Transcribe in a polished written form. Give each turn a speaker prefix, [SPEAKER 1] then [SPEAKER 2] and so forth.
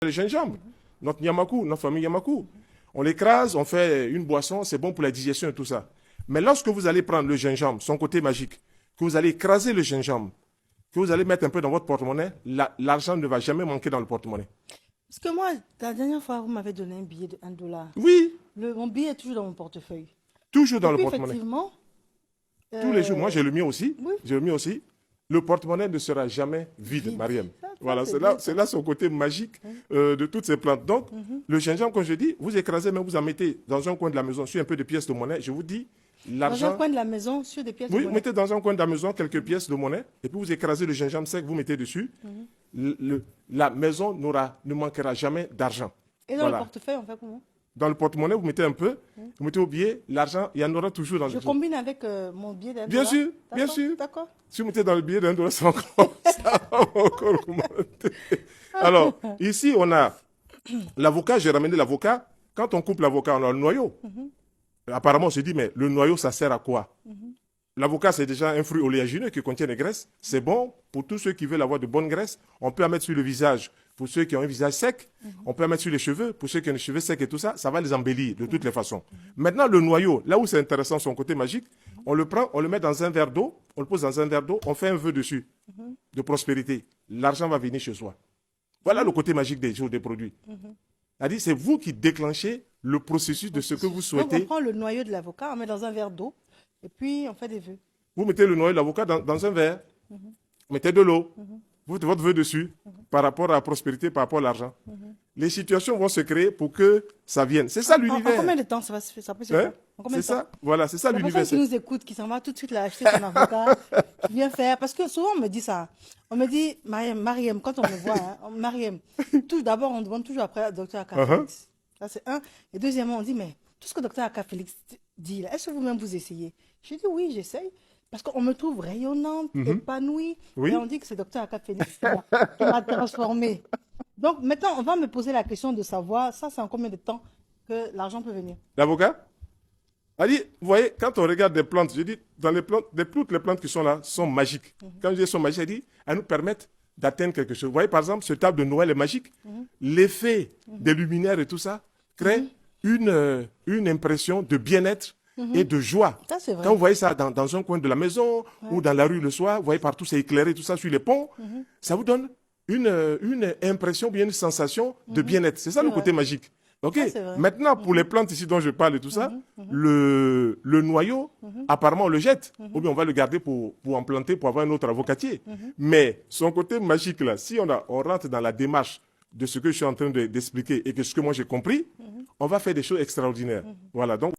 [SPEAKER 1] le gingembre, notre Yamaku, notre famille Yamaku. On l'écrase, on fait une boisson, c'est bon pour la digestion et tout ça. Mais lorsque vous allez prendre le gingembre, son côté magique, que vous allez écraser le gingembre, que vous allez mettre un peu dans votre porte-monnaie, l'argent ne va jamais manquer dans le porte-monnaie.
[SPEAKER 2] Parce que moi, la dernière fois, vous m'avez donné un billet de 1 dollar.
[SPEAKER 1] Oui,
[SPEAKER 2] Mon billet est toujours dans mon portefeuille.
[SPEAKER 1] toujours dans
[SPEAKER 2] Et
[SPEAKER 1] le
[SPEAKER 2] puis,
[SPEAKER 1] porte-monnaie.
[SPEAKER 2] effectivement,
[SPEAKER 1] Tous les jours, moi j'ai le mien aussi.
[SPEAKER 2] oui.
[SPEAKER 1] J'ai le mien aussi. Le porte-monnaie ne sera jamais vide,
[SPEAKER 2] Vide.
[SPEAKER 1] Mariam.
[SPEAKER 2] Ça,
[SPEAKER 1] Voilà,
[SPEAKER 2] c'est
[SPEAKER 1] c'est
[SPEAKER 2] bien,
[SPEAKER 1] là, c'est là son côté magique de toutes ces plantes. Donc, le gingembre, comme je dis, vous écrasez, mais vous en mettez dans un coin de la maison sur un peu de pièces de monnaie. Je vous dis,
[SPEAKER 2] Dans un
[SPEAKER 1] l'argent.
[SPEAKER 2] coin de la maison, sur des pièces
[SPEAKER 1] Oui,
[SPEAKER 2] de
[SPEAKER 1] vous
[SPEAKER 2] monnaie.
[SPEAKER 1] mettez dans un coin de la maison quelques pièces de monnaie, et puis vous écrasez le gingembre sec, vous mettez dessus. La maison ne manquera jamais d'argent.
[SPEAKER 2] Et dans
[SPEAKER 1] Voilà.
[SPEAKER 2] le portefeuille, on fait comment?
[SPEAKER 1] Dans le porte-monnaie, vous mettez un peu, vous mettez au billet, l'argent, il y en aura toujours dans
[SPEAKER 2] Je
[SPEAKER 1] le
[SPEAKER 2] combine avec mon billet d'1
[SPEAKER 1] Bien
[SPEAKER 2] dollar.
[SPEAKER 1] sûr, bien
[SPEAKER 2] D'accord,
[SPEAKER 1] sûr.
[SPEAKER 2] D'accord.
[SPEAKER 1] Si vous mettez dans le billet d'un dollar, ça va encore augmenter. Alors, ici, on a l'avocat. J'ai ramené l'avocat. Quand on coupe l'avocat, on a le noyau. Apparemment, on se dit, mais le noyau, ça sert à quoi? L'avocat, c'est déjà un fruit oléagineux qui contient des graisses. C'est bon pour tous ceux qui veulent avoir de bonnes graisses. On peut en mettre sur le visage pour ceux qui ont un visage sec. On peut en mettre sur les cheveux pour ceux qui ont les cheveux secs et tout ça. Ça va les embellir de toutes les façons. Maintenant, le noyau, là où c'est intéressant, son côté magique, on le prend, on le met dans un verre d'eau, on le pose dans un verre d'eau, on fait un vœu dessus de prospérité. L'argent va venir chez soi. Voilà le côté magique des jours, des produits. C'est-à-dire, c'est vous qui déclenchez le processus de ce que vous
[SPEAKER 2] Donc,
[SPEAKER 1] souhaitez.
[SPEAKER 2] on prend le noyau de l'avocat, on met dans un verre d'eau, et puis on fait des vœux.
[SPEAKER 1] Vous mettez le noyau de l'avocat dans un verre, mettez de l'eau, vous mettez votre vœu dessus par rapport à la prospérité, par rapport à l'argent. Les situations vont se créer pour que ça vienne. C'est ça
[SPEAKER 2] En
[SPEAKER 1] l'univers.
[SPEAKER 2] combien de temps ça peut se
[SPEAKER 1] Hein?
[SPEAKER 2] faire? En combien
[SPEAKER 1] C'est
[SPEAKER 2] de temps?
[SPEAKER 1] ça, voilà, c'est ça
[SPEAKER 2] La
[SPEAKER 1] l'univers.
[SPEAKER 2] personne qui nous écoute, qui s'en va tout de suite là, acheter son avocat, qui vient faire. Parce que souvent on me dit ça. On me dit, Mariam, quand on me voit, hein, Mariam, d'abord on demande toujours après docteur Aka Félix. Ça c'est un. Et deuxièmement, on dit, mais tout ce que docteur Aka Félix dit là, est-ce que vous-même vous essayez? Je dis oui, j'essaye. Parce qu'on me trouve rayonnante, épanouie.
[SPEAKER 1] Oui.
[SPEAKER 2] Et on dit que c'est docteur Aka Félix qui m'a transformée. Donc maintenant, on va me poser la question de savoir, ça c'est en combien de temps que l'argent peut venir?
[SPEAKER 1] L'avocat a dit, vous voyez, quand on regarde des plantes, je dis, dans les plantes, toutes les plantes qui sont là sont magiques. Quand je dis sont magiques, elle dit, elles nous permettent d'atteindre quelque chose. Vous voyez, par exemple, ce table de Noël est magique. L'effet des luminaires et tout ça crée une impression de bien-être et de joie.
[SPEAKER 2] Ça, c'est vrai.
[SPEAKER 1] Quand vous voyez ça dans un coin de la maison ou dans la rue le soir, vous voyez partout c'est éclairé, tout ça sur les ponts, ça vous donne une impression, bien une sensation de bien-être. C'est ça le côté magique. Ok.
[SPEAKER 2] c'est vrai.
[SPEAKER 1] Maintenant, pour les plantes ici dont je parle et tout ça, le noyau, apparemment, on le jette. Ou bien on va le garder pour en planter, pour avoir un autre avocatier. Mais son côté magique, là, si on rentre dans la démarche de ce que je suis en train d'expliquer et que ce que moi j'ai compris, on va faire des choses extraordinaires. Voilà. Donc,